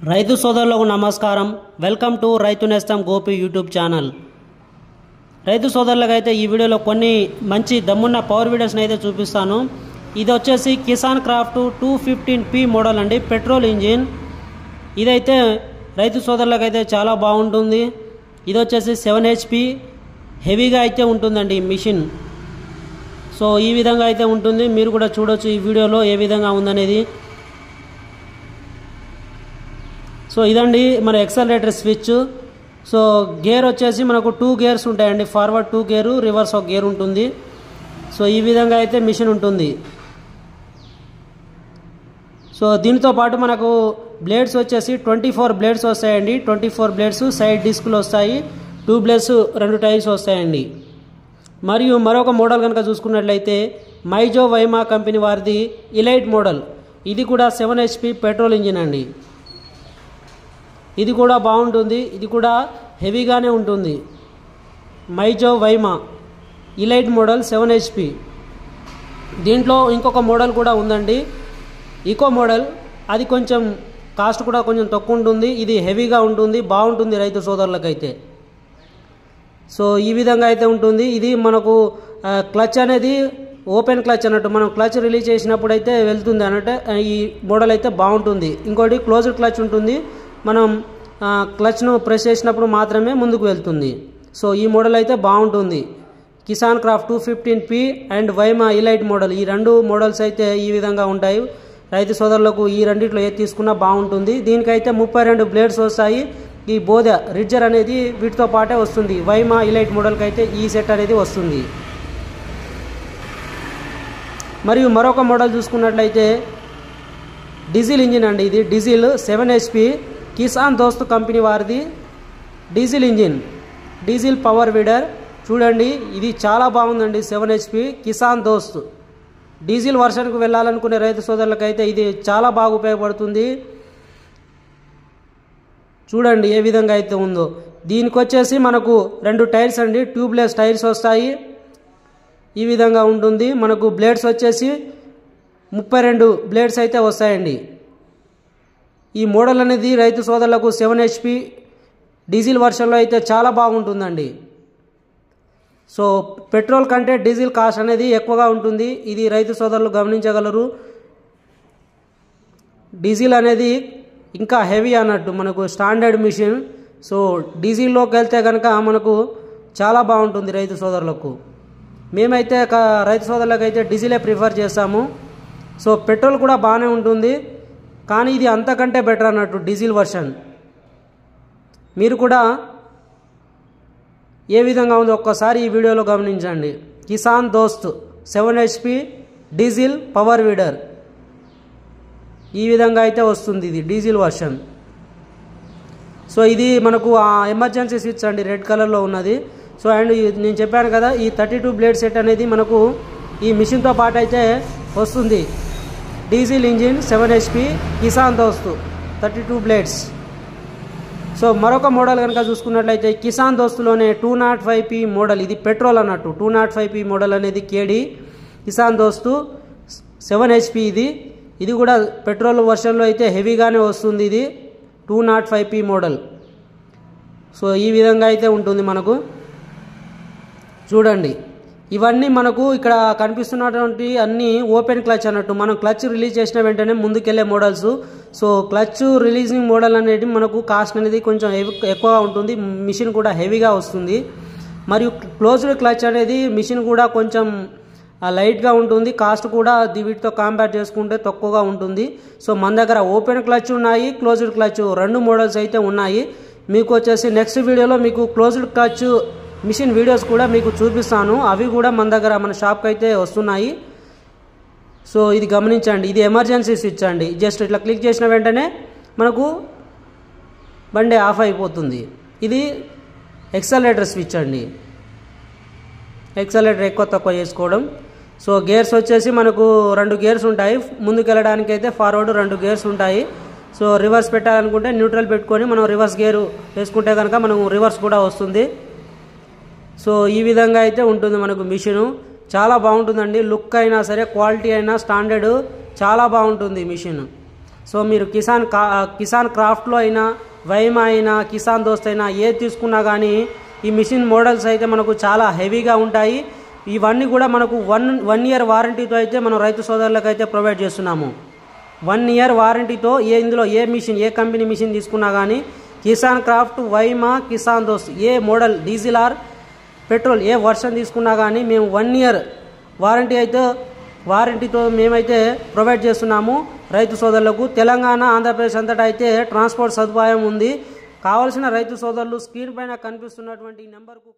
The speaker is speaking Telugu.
రైతు సోదరులకు నమస్కారం. వెల్కమ్ టు రైతు నేస్తం గోపి యూట్యూబ్ ఛానల్. రైతు సోదరులకు అయితే ఈ వీడియోలో కొన్ని మంచి దమ్మున్న పవర్ వీడర్స్ని అయితే చూపిస్తాను. ఇది వచ్చేసి కిసాన్ క్రాఫ్ట్ 215P మోడల్ అండి, పెట్రోల్ ఇంజిన్. ఇదైతే రైతు సోదరులకు అయితే చాలా బాగుంటుంది. ఇది వచ్చేసి 7 HP హెవీగా అయితే ఉంటుందండి ఈ మిషన్. సో ఈ విధంగా అయితే ఉంటుంది. మీరు కూడా చూడొచ్చు ఈ వీడియోలో ఏ విధంగా ఉందనేది. సో ఇదండి మన ఎక్సలరేటర్ స్విచ్. సో గేర్ వచ్చేసి మనకు 2 గేర్స్ ఉంటాయండి, ఫార్వర్డ్ 2 గేరు, రివర్స్ 1 గేర్ ఉంటుంది. సో ఈ విధంగా అయితే మిషన్ ఉంటుంది. సో దీంతో పాటు మనకు బ్లేడ్స్ వచ్చేసి 24 బ్లేడ్స్ వస్తాయండి. 24 బ్లేడ్స్, సైడ్ డిస్కులు వస్తాయి, 2 బ్లేడ్స్, 2 టైర్స్ వస్తాయండి. మరియు మరొక మోడల్ కనుక చూసుకున్నట్లయితే మైజో వైమా కంపెనీ వారిది ఇలైట్ మోడల్. ఇది కూడా 7 HP పెట్రోల్ ఇంజిన్ అండి. ఇది కూడా బాగుంటుంది, ఇది కూడా హెవీగానే ఉంటుంది. మైజో వైమా ఇలైట్ మోడల్ 7 HP. దీంట్లో ఇంకొక మోడల్ కూడా ఉందండి, ఈకో మోడల్. అది కొంచెం కాస్ట్ కూడా కొంచెం తక్కువ ఉంటుంది. ఇది హెవీగా ఉంటుంది, బాగుంటుంది రైతు సోదరులకైతే. సో ఈ విధంగా అయితే ఉంటుంది. ఇది మనకు క్లచ్ అనేది ఓపెన్ క్లచ్ అన్నట్టు, మనం క్లచ్ రిలీజ్ చేసినప్పుడు అయితే వెళ్తుంది అన్నట్టు. ఈ మోడల్ అయితే బాగుంటుంది. ఇంకోటి క్లోజ్డ్ క్లచ్ ఉంటుంది, మనం క్లచ్ను ప్రెస్ చేసినప్పుడు మాత్రమే ముందుకు వెళ్తుంది. సో ఈ మోడల్ అయితే బాగుంటుంది. Kisan Kraft 215P and Vaima elite model, ఈ 2 మోడల్స్ అయితే ఈ విధంగా ఉంటాయి. రైతు సోదరులకు ఈ రెండిట్లో ఏది తీసుకున్నా బాగుంటుంది. దీనికైతే 32 బ్లేడ్స్ వస్తాయి. ఈ బోధ రిడ్జర్ అనేది వీటితో పాటే వస్తుంది. వైమా ఇలైట్ మోడల్కి అయితే ఈ సెట్ అనేది వస్తుంది. మరియు మరొక మోడల్ చూసుకున్నట్లయితే డీజిల్ ఇంజిన్ అండి. ఇది డీజిల్ 7 HP కిసాన్ దోస్త్ కంపెనీ వారిది diesel engine, diesel power weeder. చూడండి, ఇది చాలా బాగుందండి. 7 HP కిసాన్ దోస్త్ డీజిల్ వర్షన్కు వెళ్ళాలనుకునే రైతు సోదరులకైతే ఇది చాలా బాగా ఉపయోగపడుతుంది. చూడండి ఏ విధంగా అయితే ఉందో. దీనికి వచ్చేసి మనకు 2 టైర్స్ అండి, ట్యూబ్లెస్ టైర్స్ వస్తాయి. ఈ విధంగా ఉంటుంది. మనకు బ్లేడ్స్ వచ్చేసి 32 బ్లేడ్స్ అయితే వస్తాయండి. ఈ మోడల్ అనేది రైతు సోదరులకు 7 HP డీజిల్ వర్షన్లో అయితే చాలా బాగుంటుందండి. సో పెట్రోల్ కంటే డీజిల్ కాస్ట్ అనేది ఎక్కువగా ఉంటుంది. ఇది రైతు సోదరులు గమనించగలరు. డీజిల్ అనేది ఇంకా హెవీ అన్నట్టు, మనకు స్టాండర్డ్ మిషన్. సో డీజిల్లోకి వెళ్తే కనుక మనకు చాలా బాగుంటుంది రైతు సోదరులకు. మేమైతే రైతు సోదరులకు అయితే డీజిలే ప్రిఫర్ చేస్తాము. సో పెట్రోల్ కూడా బాగానే ఉంటుంది, కానీ ఇది అంతకంటే బెటర్ అన్నట్టు డీజిల్ వర్షన్. మీరు కూడా ఏ విధంగా ఉందో ఒక్కసారి ఈ వీడియోలో గమనించండి. కిసాన్ దోస్త్ 7 HP డీజిల్ పవర్ వీడర్, ఈ విధంగా అయితే వస్తుంది ఇది డీజిల్ వర్షన్. సో ఇది మనకు ఎమర్జెన్సీ స్విచ్ అండి, రెడ్ కలర్లో ఉన్నది. సో అండ్ నేను చెప్పాను కదా, ఈ 32 బ్లేడ్ సెట్ అనేది మనకు ఈ మిషన్తో పాటు అయితే వస్తుంది. డీజిల్ ఇంజిన్ 7 HP కిసాన్ దోస్త్ 32 బ్లేడ్స్. సో మరొక మోడల్ కనుక చూసుకున్నట్లయితే కిసాన్ దోస్తులోనే 205P మోడల్. ఇది పెట్రోల్ అన్నట్టు. 205P మోడల్ అనేది కేడీ కిసాన్ దోస్తు 7 HP. ఇది కూడా పెట్రోల్ వర్షన్లో అయితే హెవీగానే వస్తుంది. ఇది 205P మోడల్. సో ఈ విధంగా అయితే ఉంటుంది మనకు. చూడండి, ఇవన్నీ మనకు ఇక్కడ కనిపిస్తున్నటువంటి అన్నీ ఓపెన్ క్లచ్ అన్నట్టు. మనం క్లచ్ రిలీజ్ చేసిన వెంటనే ముందుకెళ్లే models. So clutch releasing model అనేది మనకు కాస్ట్ అనేది కొంచెం ఎక్కువగా ఉంటుంది, మిషన్ కూడా హెవీగా వస్తుంది. మరియు క్లోజ్డ్ క్లచ్ అనేది మిషన్ కూడా కొంచెం లైట్గా ఉంటుంది, కాస్ట్ కూడా వీటితో కంపేర్ చేసుకుంటే తక్కువగా ఉంటుంది. సో మన దగ్గర ఓపెన్ క్లచ్ ఉన్నాయి, క్లోజ్డ్ క్లచ్ 2 మోడల్స్ అయితే ఉన్నాయి. మీకు వచ్చేసి నెక్స్ట్ వీడియోలో మీకు క్లోజ్డ్ క్లచ్ మిషన్ వీడియోస్ కూడా మీకు చూపిస్తాను. అవి కూడా మన దగ్గర మన షాప్కి అయితే వస్తున్నాయి. సో ఇది గమనించండి. ఇది ఎమర్జెన్సీ స్విచ్ అండి. జస్ట్ ఇట్లా క్లిక్ చేసిన వెంటనే మనకు బండి ఆఫ్ అయిపోతుంది. ఇది ఎక్సలరేటర్ స్విచ్ అండి. ఎక్సలరేటర్ ఎక్కువ తక్కువ చేసుకోవడం. సో గేర్స్ వచ్చేసి మనకు 2 గేర్స్ ఉంటాయి. ముందుకు వెళ్ళడానికి అయితే ఫార్వర్డ్ 2 గేర్స్ ఉంటాయి. సో రివర్స్ పెట్టాలనుకుంటే న్యూట్రల్ పెట్టుకొని మనం రివర్స్ గేరు వేసుకుంటే కనుక మనకు రివర్స్ కూడా వస్తుంది. సో ఈ విధంగా అయితే ఉంటుంది మనకు మిషను. చాలా బాగుంటుందండి. లుక్ అయినా సరే, క్వాలిటీ అయినా, స్టాండర్డ్ చాలా బాగుంటుంది మిషన్. సో మీరు కిసాన్ క్రాఫ్ట్లో అయినా, వైమా అయినా, కిసాన్ దోస్త్ అయినా ఏది తీసుకున్నా కానీ ఈ మిషన్ మోడల్స్ అయితే మనకు చాలా హెవీగా ఉంటాయి. ఇవన్నీ కూడా మనకు వన్ ఇయర్ వారంటీతో అయితే మనం రైతు సోదరులకు అయితే ప్రొవైడ్ చేస్తున్నాము. 1 ఇయర్ వారంటీతో ఇందులో ఏ మిషన్, ఏ కంపెనీ మిషన్ తీసుకున్నా కానీ కిసాన్ క్రాఫ్ట్, వైమా, కిసాన్ దోస్త్ ఏ మోడల్, డీజిల్ ఆర్ పెట్రోల్ ఏ వర్షన్ తీసుకున్నా కానీ మేము 1 ఇయర్ వారంటీతో మేమైతే ప్రొవైడ్ చేస్తున్నాము రైతు సోదరులకు. తెలంగాణ, ఆంధ్రప్రదేశ్ అంతటా అయితే ట్రాన్స్పోర్ట్ సదుపాయం ఉంది. కావాల్సిన రైతు సోదరులు స్క్రీన్ పైన కనిపిస్తున్నటువంటి నెంబర్కు